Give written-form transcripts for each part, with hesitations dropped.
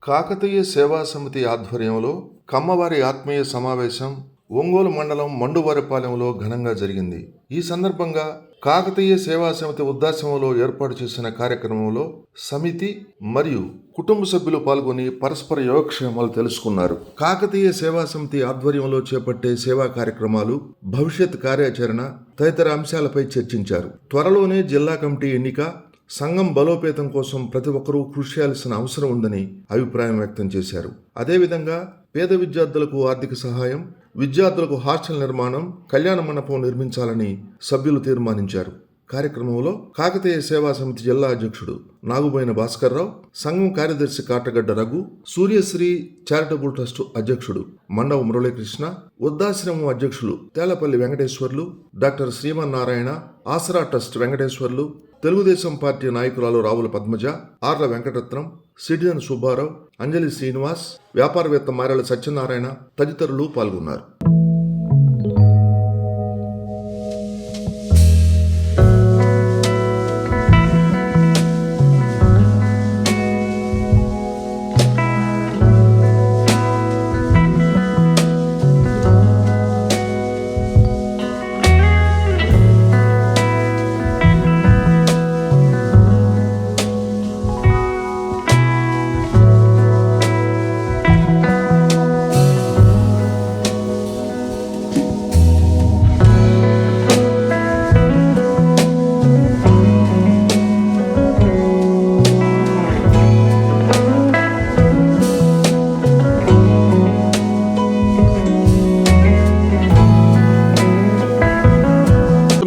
కాకతీయ సేవా సమితి ఆధ్వర్యంలో కమ్మవారి ఆత్మీయ సమావేశం ఒంగోలు మండలం మండువారిపాలెంలో ఘనంగా జరిగింది. ఈ సందర్భంగా కాకతీయ సేవా సమితి వృద్ధాశ్రమంలో ఏర్పాటు చేసిన కార్యక్రమంలో సమితి మరియు కుటుంబ సభ్యులు పాల్గొని పరస్పర యోగక్షేమాలు తెలుసుకున్నారు. కాకతీయ సేవా సమితి ఆధ్వర్యంలో చేపట్టే సేవా కార్యక్రమాలు, భవిష్యత్ కార్యాచరణ తదితర అంశాలపై చర్చించారు. త్వరలోనే జిల్లా కమిటీ ఎన్నిక, సంఘం బలోపేతం కోసం ప్రతి ఒక్కరూ కృషి చేయాల్సిన అవసరం ఉందని అభిప్రాయం వ్యక్తం చేశారు. అదేవిధంగా పేద విద్యార్థులకు ఆర్థిక సహాయం, విద్యార్థులకు హాస్టల్ నిర్మాణం, కళ్యాణ మండపం నిర్మించాలని సభ్యులు తీర్మానించారు. కార్యక్రమంలో కాకతీయ సేవా సమితి జిల్లా అధ్యక్షుడు నాగుబోయిన భాస్కర్రావు, సంఘం కార్యదర్శి కాటగడ్డ రఘు, సూర్యశ్రీ చారిటబుల్ ట్రస్ట్ అధ్యక్షుడు మండవ మురళీకృష్ణ, వృద్ధాశ్రమం అధ్యక్షులు తేలపల్లి వెంకటేశ్వర్లు, డాక్టర్ శ్రీమన్నారాయణ, ఆసరా ట్రస్ట్ వెంకటేశ్వర్లు, తెలుగుదేశం పార్టీ నాయకురాలు రావుల పద్మజ, ఆర్ల వెంకటరత్నం, సిటిజన్ సుబ్బారావు, అంజలి శ్రీనివాస్, వ్యాపారవేత్త మారెల సత్యనారాయణ తదితరులు పాల్గొన్నారు.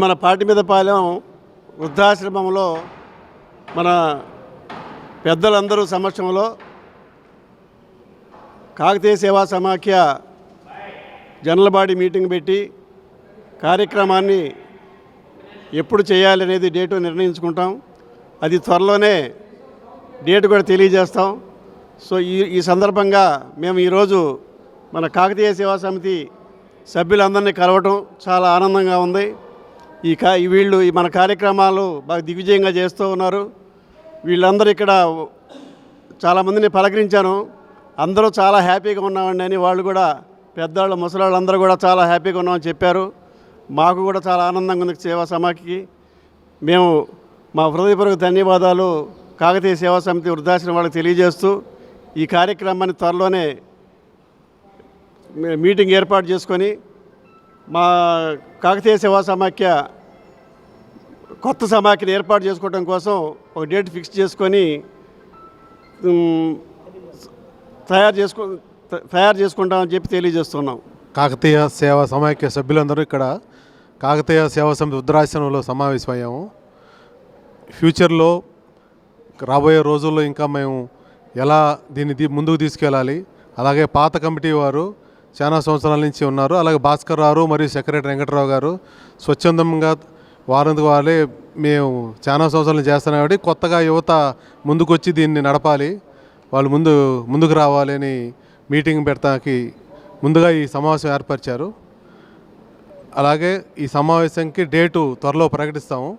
మన పాటిమీదపాలెం వృద్ధాశ్రమంలో మన పెద్దలందరూ సమక్షంలో కాకతీయ సేవా సమాఖ్య జనరల్ బాడీ మీటింగ్ పెట్టి కార్యక్రమాన్ని ఎప్పుడు చేయాలి అనేది డేటు నిర్ణయించుకుంటాం. అది త్వరలోనే డేటు కూడా తెలియజేస్తాం. సో ఈ సందర్భంగా మేము ఈరోజు మన కాకతీయ సేవా సమితి సభ్యులందరినీ కలవటం చాలా ఆనందంగా ఉంది. వీళ్ళు మన కార్యక్రమాలు బాగా దిగ్విజయంగా చేస్తూ ఉన్నారు. వీళ్ళందరూ ఇక్కడ చాలామందిని పలకరించాను. అందరూ చాలా హ్యాపీగా ఉన్నామండి అని వాళ్ళు కూడా, పెద్దవాళ్ళు ముసలాళ్ళు అందరూ కూడా చాలా హ్యాపీగా ఉన్నామని చెప్పారు. మాకు కూడా చాలా ఆనందంగా ఉంది సేవా సమాఖ్యకి. మేము మా హృదయపూర్వక ధన్యవాదాలు కాకతీయ సేవా సమితి వృద్ధాశ్రమం వాళ్ళకి తెలియజేస్తూ ఈ కార్యక్రమాన్ని త్వరలోనే మీటింగ్ ఏర్పాటు చేసుకొని మా కాకతీయ సేవా సమాఖ్య కొత్త సమాఖ్యను ఏర్పాటు చేసుకోవడం కోసం ఒక డేట్ ఫిక్స్ చేసుకొని తయారు చేసుకుంటామని చెప్పి తెలియజేస్తున్నాం. కాకతీయ సేవా సమాఖ్య సభ్యులందరూ ఇక్కడ కాకతీయ సేవా సమితి వృద్ధాశ్రమంలో సమావేశమయ్యాము. ఫ్యూచర్లో రాబోయే రోజుల్లో ఇంకా మేము ఎలా దీన్ని ముందుకు తీసుకెళ్ళాలి, అలాగే పాత కమిటీ వారు చాలా సంవత్సరాల నుంచి ఉన్నారు, అలాగే భాస్కర్ రావు మరియు సెక్రటరీ వెంకటరావు గారు స్వచ్ఛందంగా వారందుకు వాళ్ళే మేము చాలా సంవత్సరాలు చేస్తున్నాం కాబట్టి కొత్తగా యువత ముందుకు వచ్చి దీన్ని నడపాలి, వాళ్ళు ముందుకు రావాలి అని మీటింగ్ పెడతానికి ముందుగా ఈ సమావేశం ఏర్పరిచారు. అలాగే ఈ సమావేశానికి డేటు త్వరలో ప్రకటిస్తాము.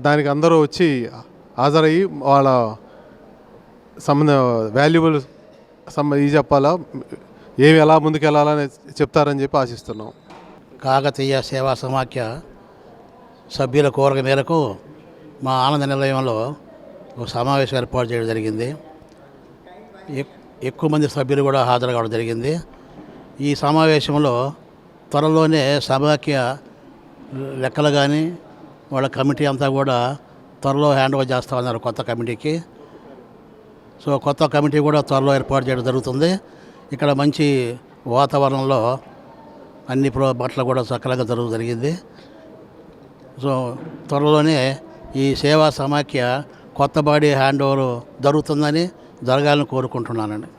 దానికి అందరూ వచ్చి హాజరయ్యి వాళ్ళ వాల్యుబుల్ ఇది చెప్పాలా, ఏమి ఎలా ముందుకెళ్ళాలని చెప్తారని చెప్పి ఆశిస్తున్నాం. కాకతీయ సేవా సమాఖ్య సభ్యుల కోరిక మేరకు మా ఆనంద నిలయంలో ఒక సమావేశం ఏర్పాటు చేయడం జరిగింది. ఎక్కువ మంది సభ్యులు కూడా హాజరు కావడం జరిగింది. ఈ సమావేశంలో త్వరలోనే సమాఖ్య లెక్కలు కానీ వాళ్ళ కమిటీ అంతా కూడా త్వరలో హ్యాండ్ ఓవర్ చేస్తామన్నారు కొత్త కమిటీకి. సో కొత్త కమిటీ కూడా త్వరలో ఏర్పాటు చేయడం జరుగుతుంది. ఇక్కడ మంచి వాతావరణంలో అన్ని బట్టలు కూడా సకలంగా జరిగింది. సో త్వరలోనే ఈ సేవా సమాఖ్య కొత్త బాడీ హ్యాండ్ ఓవర్ జరుగుతుందని జరగాలని కోరుకుంటున్నానండి.